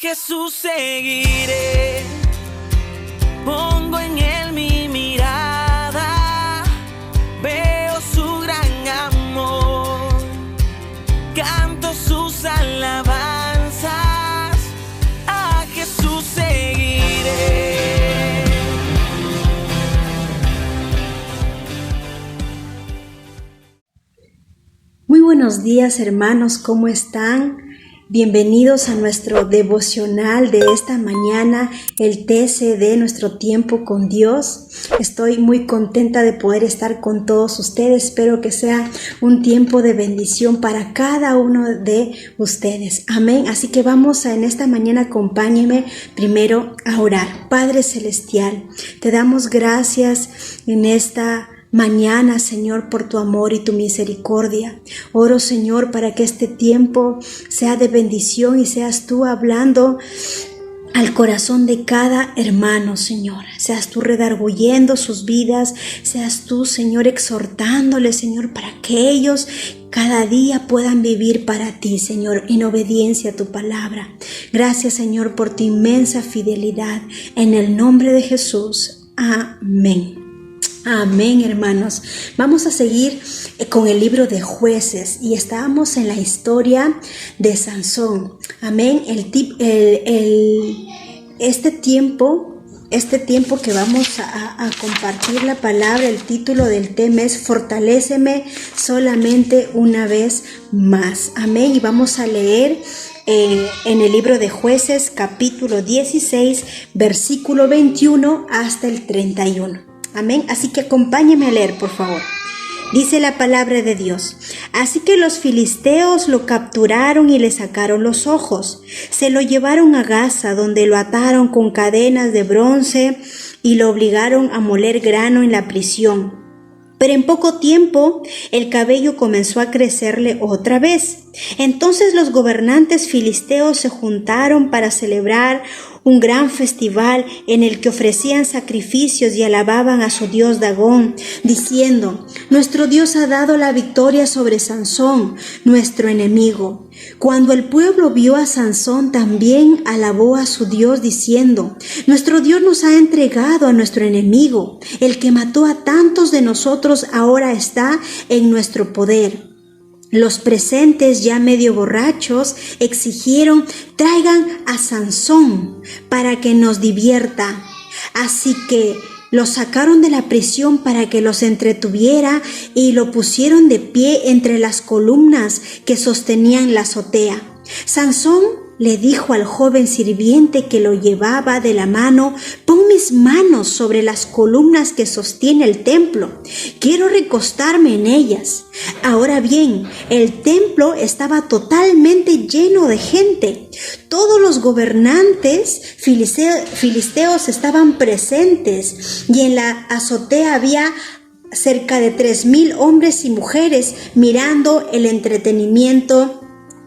Jesús seguiré, pongo en él mi mirada, veo su gran amor, canto sus alabanzas, a Jesús seguiré. Muy buenos días, hermanos, ¿cómo están? Bienvenidos a nuestro devocional de esta mañana, el TCD, nuestro tiempo con Dios. Estoy muy contenta de poder estar con todos ustedes. Espero que sea un tiempo de bendición para cada uno de ustedes. Amén. Así que vamos en esta mañana, acompáñenme primero a orar. Padre Celestial, te damos gracias en esta mañana, Señor, por tu amor y tu misericordia. Oro, Señor, para que este tiempo sea de bendición y seas tú hablando al corazón de cada hermano, Señor. Seas tú redarguyendo sus vidas, seas tú, Señor, exhortándoles, Señor, para que ellos cada día puedan vivir para ti, Señor, en obediencia a tu palabra. Gracias, Señor, por tu inmensa fidelidad. En el nombre de Jesús. Amén. Amén, hermanos. Vamos a seguir con el libro de Jueces y estábamos en la historia de Sansón. Amén. Este tiempo que vamos a compartir la palabra, el título del tema es Fortaléceme solamente una vez más. Amén. Y vamos a leer en el libro de Jueces, capítulo 16, versículo 21 hasta el 31. Amén. Así que acompáñeme a leer, por favor. Dice la palabra de Dios. Así que los filisteos lo capturaron y le sacaron los ojos. Se lo llevaron a Gaza, donde lo ataron con cadenas de bronce y lo obligaron a moler grano en la prisión. Pero en poco tiempo el cabello comenzó a crecerle otra vez. Entonces los gobernantes filisteos se juntaron para celebrar un gran festival en el que ofrecían sacrificios y alababan a su dios Dagón, diciendo: nuestro Dios ha dado la victoria sobre Sansón, nuestro enemigo. Cuando el pueblo vio a Sansón, también alabó a su Dios, diciendo: nuestro Dios nos ha entregado a nuestro enemigo. El que mató a tantos de nosotros ahora está en nuestro poder. Los presentes, ya medio borrachos, exigieron: traigan a Sansón para que nos divierta. Así que lo sacaron de la prisión para que los entretuviera y lo pusieron de pie entre las columnas que sostenían la azotea. Sansón le dijo al joven sirviente que lo llevaba de la mano: pon mis manos sobre las columnas que sostiene el templo. Quiero recostarme en ellas. Ahora bien, el templo estaba totalmente lleno de gente. Todos los gobernantes filisteos estaban presentes y en la azotea había cerca de 3,000 hombres y mujeres mirando el entretenimiento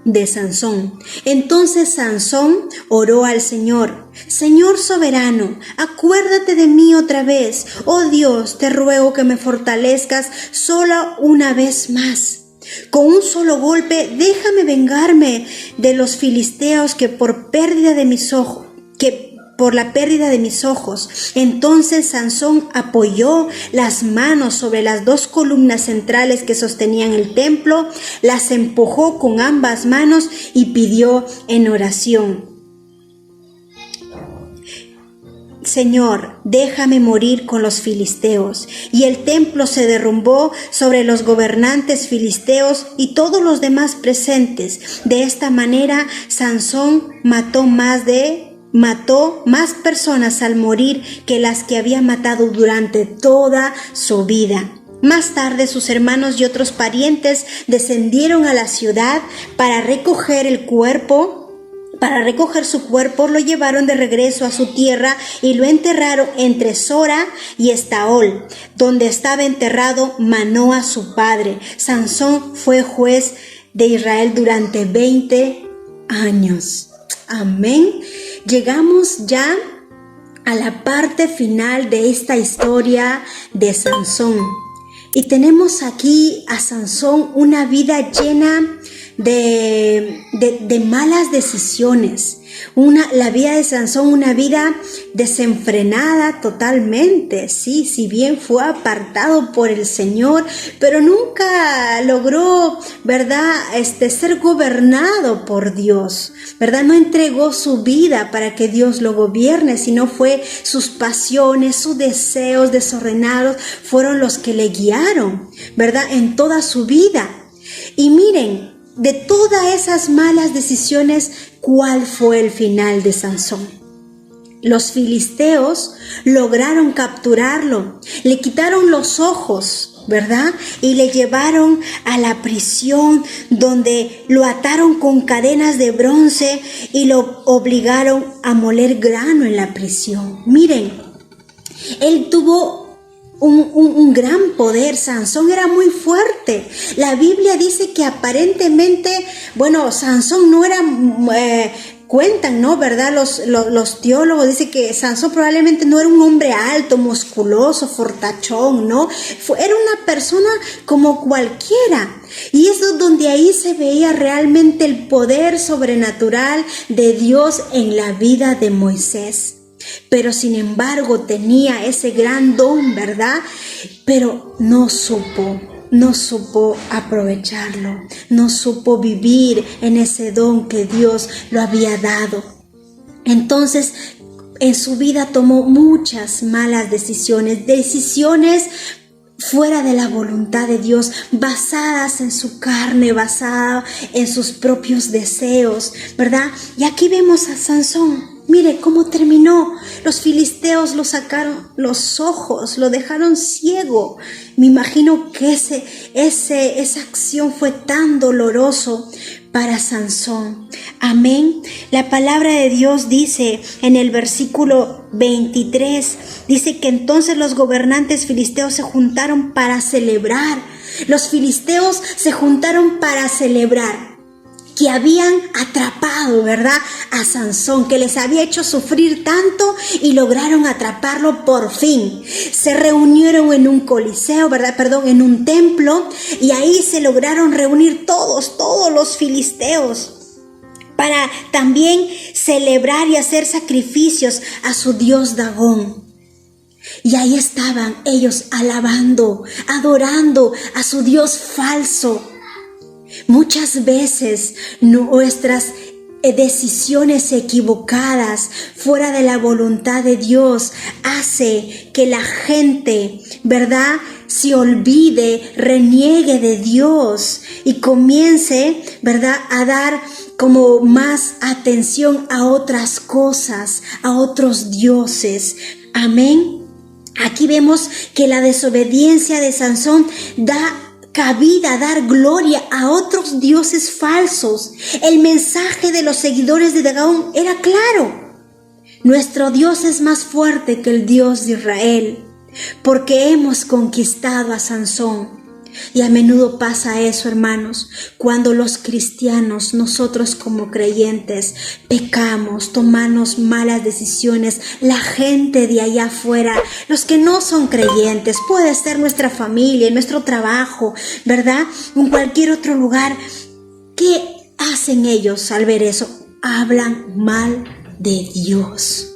de Sansón. Entonces Sansón oró al Señor: Señor soberano, acuérdate de mí otra vez. Oh Dios, te ruego que me fortalezcas solo una vez más. Con un solo golpe déjame vengarme de los filisteos por la pérdida de mis ojos. Entonces Sansón apoyó las manos sobre las dos columnas centrales que sostenían el templo, las empujó con ambas manos y pidió en oración: Señor, déjame morir con los filisteos. Y el templo se derrumbó sobre los gobernantes filisteos y todos los demás presentes. De esta manera, Sansón mató más personas al morir que las que había matado durante toda su vida. Más tarde, sus hermanos y otros parientes descendieron a la ciudad para recoger su cuerpo, lo llevaron de regreso a su tierra y lo enterraron entre Sora y Estaol, donde estaba enterrado Manoa su padre. Sansón fue juez de Israel durante 20 años. Amén. Llegamos ya a la parte final de esta historia de Sansón. Y tenemos aquí a Sansón, una vida llena de malas decisiones. La vida de Sansón, una vida desenfrenada totalmente, sí, si bien fue apartado por el Señor, pero nunca logró, ¿verdad?, ser gobernado por Dios, ¿verdad? No entregó su vida para que Dios lo gobierne, sino fue sus pasiones, sus deseos desordenados fueron los que le guiaron, ¿verdad?, en toda su vida. Y miren, de todas esas malas decisiones, ¿cuál fue el final de Sansón? Los filisteos lograron capturarlo, le quitaron los ojos, ¿verdad? Y le llevaron a la prisión, donde lo ataron con cadenas de bronce y lo obligaron a moler grano en la prisión. Miren, él tuvo un gran poder. Sansón era muy fuerte. La Biblia dice que aparentemente, bueno, Sansón no era, cuentan, ¿no?, ¿verdad? Los teólogos dicen que Sansón probablemente no era un hombre alto, musculoso, fortachón, ¿no? Era una persona como cualquiera. Y eso es donde ahí se veía realmente el poder sobrenatural de Dios en la vida de Moisés. Pero sin embargo tenía ese gran don, ¿verdad? Pero no supo aprovecharlo, no supo vivir en ese don que Dios lo había dado. Entonces, en su vida tomó muchas malas decisiones fuera de la voluntad de Dios, basadas en su carne, basadas en sus propios deseos, ¿verdad? Y aquí vemos a Sansón. Mire cómo terminó. Los filisteos lo sacaron los ojos, lo dejaron ciego. Me imagino que esa acción fue tan doloroso para Sansón. Amén. La palabra de Dios dice en el versículo 23, dice que entonces los gobernantes filisteos se juntaron para celebrar. Los filisteos se juntaron para celebrar que habían atrapado, ¿verdad?, a Sansón, que les había hecho sufrir tanto y lograron atraparlo por fin. Se reunieron en un coliseo, en un templo, y ahí se lograron reunir todos los filisteos para también celebrar y hacer sacrificios a su dios Dagón. Y ahí estaban ellos alabando, adorando a su dios falso. Muchas veces nuestras decisiones equivocadas, fuera de la voluntad de Dios, hace que la gente, ¿verdad?, se olvide, reniegue de Dios y comience, ¿verdad?, a dar como más atención a otras cosas, a otros dioses. Amén. Aquí vemos que la desobediencia de Sansón da cabida, dar gloria a otros dioses falsos. El mensaje de los seguidores de Dagón era claro: nuestro Dios es más fuerte que el Dios de Israel, porque hemos conquistado a Sansón. Y a menudo pasa eso, hermanos, cuando los cristianos, nosotros como creyentes, pecamos, tomamos malas decisiones. La gente de allá afuera, los que no son creyentes, puede ser nuestra familia, nuestro trabajo, ¿verdad?, en cualquier otro lugar. ¿Qué hacen ellos al ver eso? Hablan mal de Dios.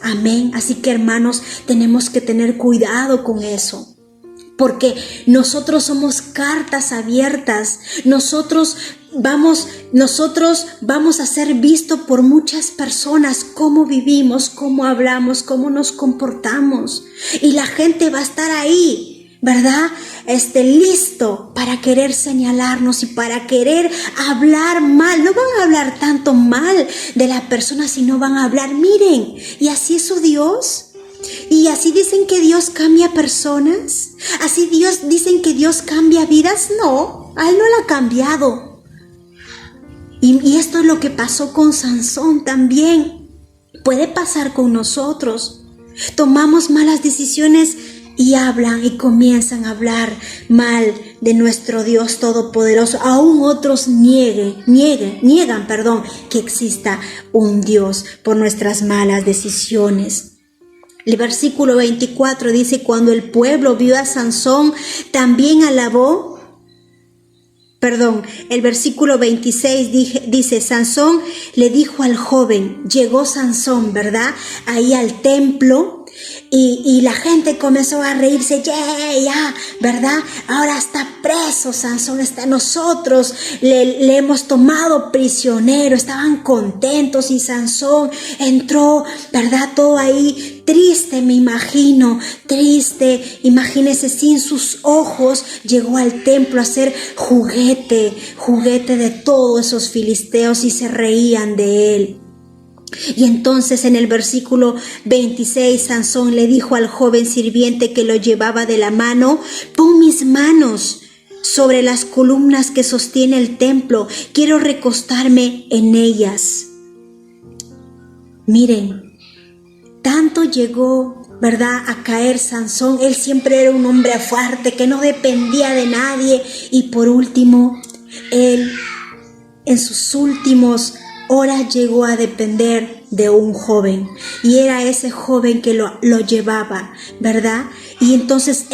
Amén. Así que, hermanos, tenemos que tener cuidado con eso, porque nosotros somos cartas abiertas. Nosotros vamos a ser vistos por muchas personas, cómo vivimos, cómo hablamos, cómo nos comportamos. Y la gente va a estar ahí, ¿verdad?, listo para querer señalarnos y para querer hablar mal. No van a hablar tanto mal de la persona, sino van a hablar, miren, y así es su Dios. Y así dicen que Dios cambia personas. Así dicen que Dios cambia vidas. No, a él no la ha cambiado. Y esto es lo que pasó con Sansón también. Puede pasar con nosotros. Tomamos malas decisiones y hablan y comienzan a hablar mal de nuestro Dios Todopoderoso. Aún otros niegan que exista un Dios por nuestras malas decisiones. El versículo 24 dice: cuando el pueblo vio a Sansón, también alabó el versículo 26 dice, Sansón le dijo al joven, llegó Sansón, ¿verdad? Ahí al templo. Y la gente comenzó a reírse, ya, ¿verdad? Ahora está preso Sansón, nosotros le hemos tomado prisionero. Estaban contentos y Sansón entró, ¿verdad? Todo ahí triste, me imagino, triste. Imagínese, sin sus ojos, llegó al templo a ser juguete de todos esos filisteos y se reían de él. Y entonces en el versículo 26 Sansón le dijo al joven sirviente que lo llevaba de la mano, pon mis manos sobre las columnas que sostiene el templo, quiero recostarme en ellas. Miren, tanto llegó, ¿verdad?, a caer Sansón. Él siempre era un hombre fuerte que no dependía de nadie, y por último, él en sus últimos horas llegó a depender de un joven, y era ese joven que lo llevaba, ¿verdad? Y entonces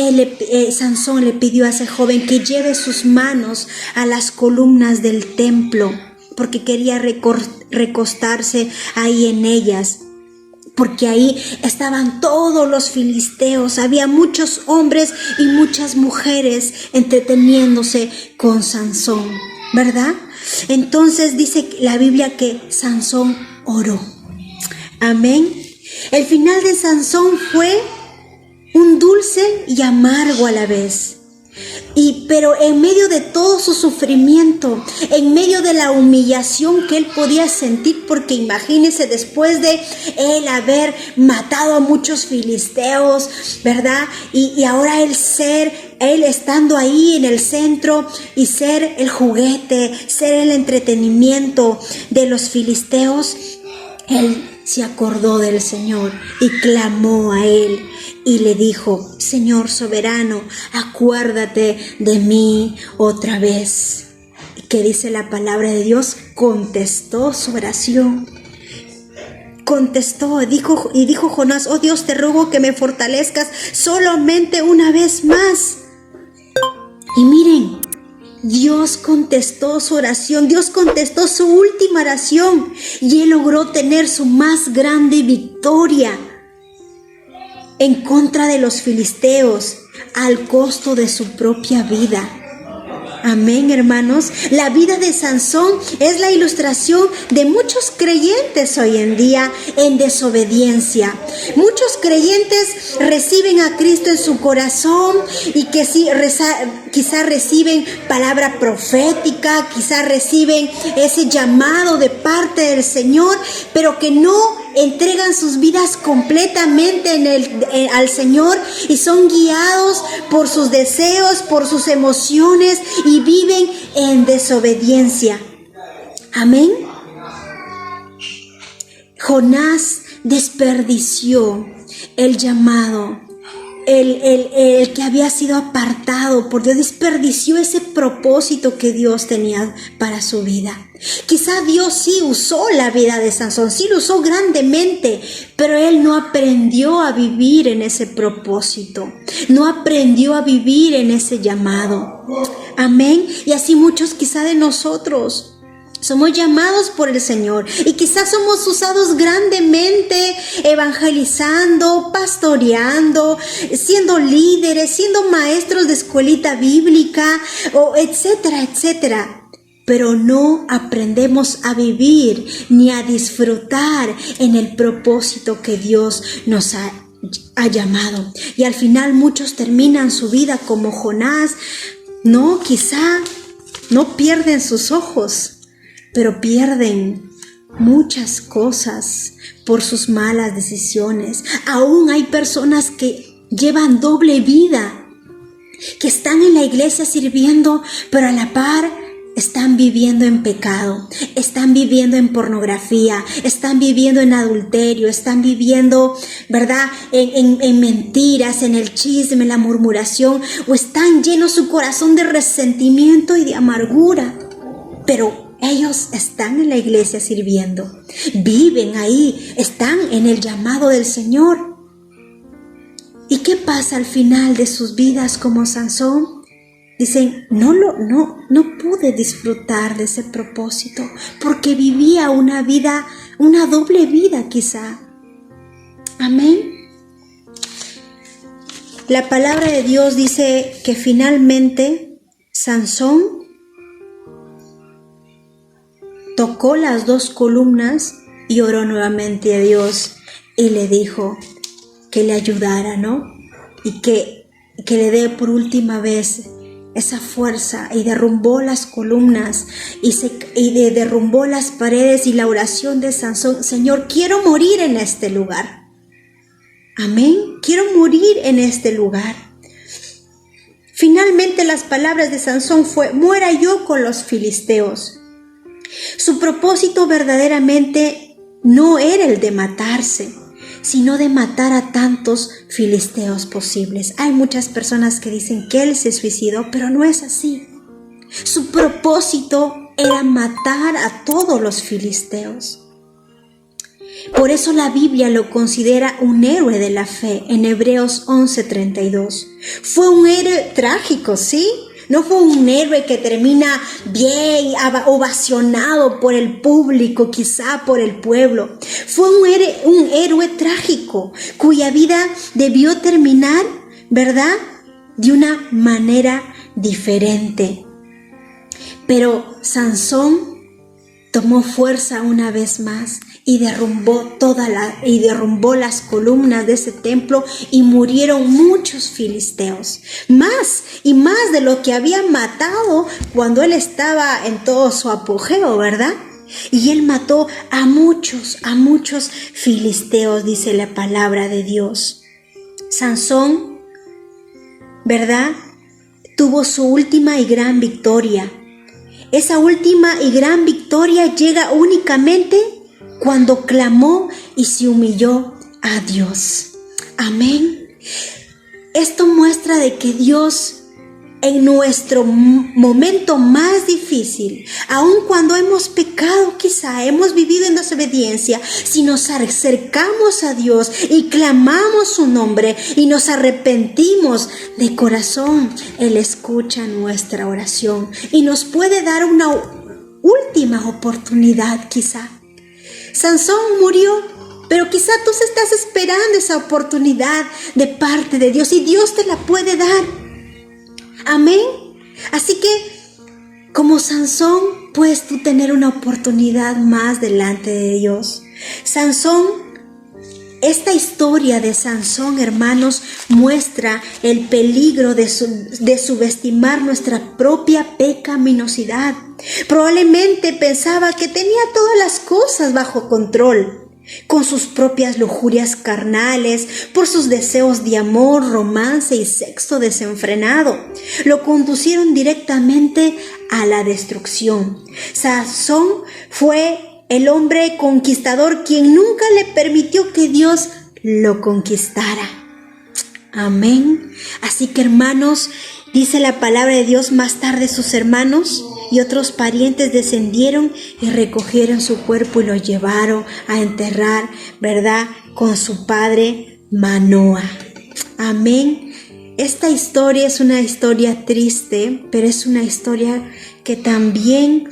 Sansón le pidió a ese joven que lleve sus manos a las columnas del templo, porque quería recostarse ahí en ellas, porque ahí estaban todos los filisteos, había muchos hombres y muchas mujeres entreteniéndose con Sansón, ¿verdad? Entonces dice la Biblia que Sansón oró. Amén. El final de Sansón fue un dulce y amargo a la vez. Pero en medio de todo su sufrimiento, en medio de la humillación que él podía sentir, porque imagínese, después de él haber matado a muchos filisteos, ¿verdad? Y ahora él estando ahí en el centro y ser el juguete, ser el entretenimiento de los filisteos, él se acordó del Señor y clamó a él y le dijo, Señor soberano, acuérdate de mí otra vez. ¿Qué dice la palabra de Dios? Contestó su oración. Contestó, dijo Jonás, oh Dios, te ruego que me fortalezcas solamente una vez más. Y miren, Dios contestó su oración, Dios contestó su última oración, y él logró tener su más grande victoria en contra de los filisteos al costo de su propia vida. Amén, hermanos. La vida de Sansón es la ilustración de muchos creyentes hoy en día en desobediencia. Muchos creyentes reciben a Cristo en su corazón y que sí, quizás reciben palabra profética, quizás reciben ese llamado de parte del Señor, pero que no entregan sus vidas completamente al Señor y son guiados por sus deseos, por sus emociones y viven en desobediencia. Amén. Jonás desperdició el llamado, el que había sido apartado por Dios, desperdició ese propósito que Dios tenía para su vida. Quizá Dios sí usó la vida de Sansón, sí lo usó grandemente, pero él no aprendió a vivir en ese propósito, no aprendió a vivir en ese llamado. Amén. Y así muchos quizá de nosotros somos llamados por el Señor y quizás somos usados grandemente evangelizando, pastoreando, siendo líderes, siendo maestros de escuelita bíblica, o etcétera, etcétera. Pero no aprendemos a vivir ni a disfrutar en el propósito que Dios nos ha llamado. Y al final muchos terminan su vida como Jonás. No, quizá no pierden sus ojos, pero pierden muchas cosas por sus malas decisiones. Aún hay personas que llevan doble vida, que están en la iglesia sirviendo, pero a la par están viviendo en pecado, están viviendo en pornografía, están viviendo en adulterio, están viviendo, ¿verdad?, en mentiras, en el chisme, en la murmuración, o están llenos su corazón de resentimiento y de amargura. Pero ellos están en la iglesia sirviendo, viven ahí, están en el llamado del Señor. ¿Y qué pasa al final de sus vidas como Sansón? Dicen, no no pude disfrutar de ese propósito porque vivía una doble vida quizá. Amén. La palabra de Dios dice que finalmente Sansón tocó las 2 columnas y oró nuevamente a Dios y le dijo que le ayudara, ¿no? Y que le dé por última vez esa fuerza, y derrumbó las columnas y derrumbó las paredes. Y la oración de Sansón: Señor, quiero morir en este lugar. Amén, quiero morir en este lugar. Finalmente las palabras de Sansón fue: muera yo con los filisteos. Su propósito verdaderamente no era el de matarse, sino de matar a tantos filisteos posibles. Hay muchas personas que dicen que él se suicidó, pero no es así. Su propósito era matar a todos los filisteos. Por eso la Biblia lo considera un héroe de la fe en Hebreos 11:32. Fue un héroe trágico, ¿sí? No fue un héroe que termina bien, ovacionado por el público, quizá por el pueblo. Fue un héroe trágico cuya vida debió terminar, ¿verdad?, de una manera diferente. Pero Sansón tomó fuerza una vez más y derrumbó las columnas de ese templo, y murieron muchos filisteos, más y más de lo que había matado cuando él estaba en todo su apogeo, ¿verdad? Y él mató a muchos filisteos, dice la palabra de Dios. Sansón, ¿verdad?, tuvo su última y gran victoria. Esa última y gran victoria llega únicamente cuando clamó y se humilló a Dios. Amén. Esto muestra de que Dios, en nuestro momento más difícil, aun cuando hemos pecado, quizá hemos vivido en desobediencia, si nos acercamos a Dios y clamamos su nombre y nos arrepentimos de corazón, Él escucha nuestra oración y nos puede dar una última oportunidad quizá. Sansón murió, pero quizá tú estás esperando esa oportunidad de parte de Dios, y Dios te la puede dar. Amén. Así que, como Sansón, puedes tú tener una oportunidad más delante de Dios. Esta historia de Sansón, hermanos, muestra el peligro de subestimar nuestra propia pecaminosidad. Probablemente pensaba que tenía todas las cosas bajo control, con sus propias lujurias carnales, por sus deseos de amor, romance y sexo desenfrenado. Lo conducieron directamente a la destrucción. Sansón fue el hombre conquistador quien nunca le permitió que Dios lo conquistara. Amén. Así que, hermanos, dice la palabra de Dios: más tarde sus hermanos y otros parientes descendieron y recogieron su cuerpo y lo llevaron a enterrar, ¿verdad?, con su padre Manoa. Amén. Esta historia es una historia triste, pero es una historia que también,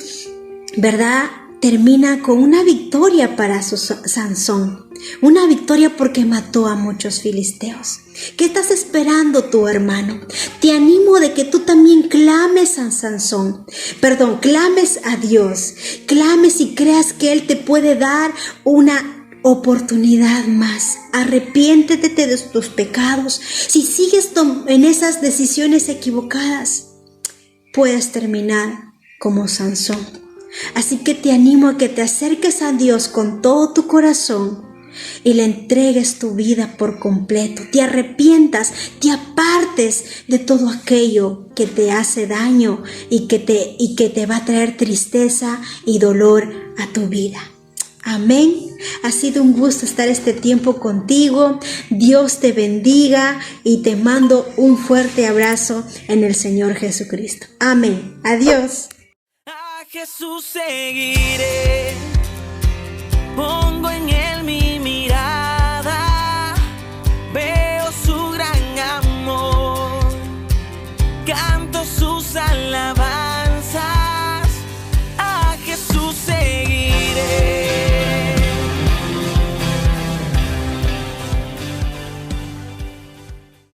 ¿verdad?, termina con una victoria para Sansón. Una victoria porque mató a muchos filisteos. ¿Qué estás esperando tú, hermano? Te animo de que tú también clames a clames a Dios. Clames y creas que Él te puede dar una oportunidad más. Arrepiéntete de tus pecados. Si sigues en esas decisiones equivocadas, puedes terminar como Sansón. Así que te animo a que te acerques a Dios con todo tu corazón y le entregues tu vida por completo. Te arrepientas, te apartes de todo aquello que te hace daño y que te va a traer tristeza y dolor a tu vida. Amén. Ha sido un gusto estar este tiempo contigo. Dios te bendiga y te mando un fuerte abrazo en el Señor Jesucristo. Amén. Adiós. A Jesús seguiré.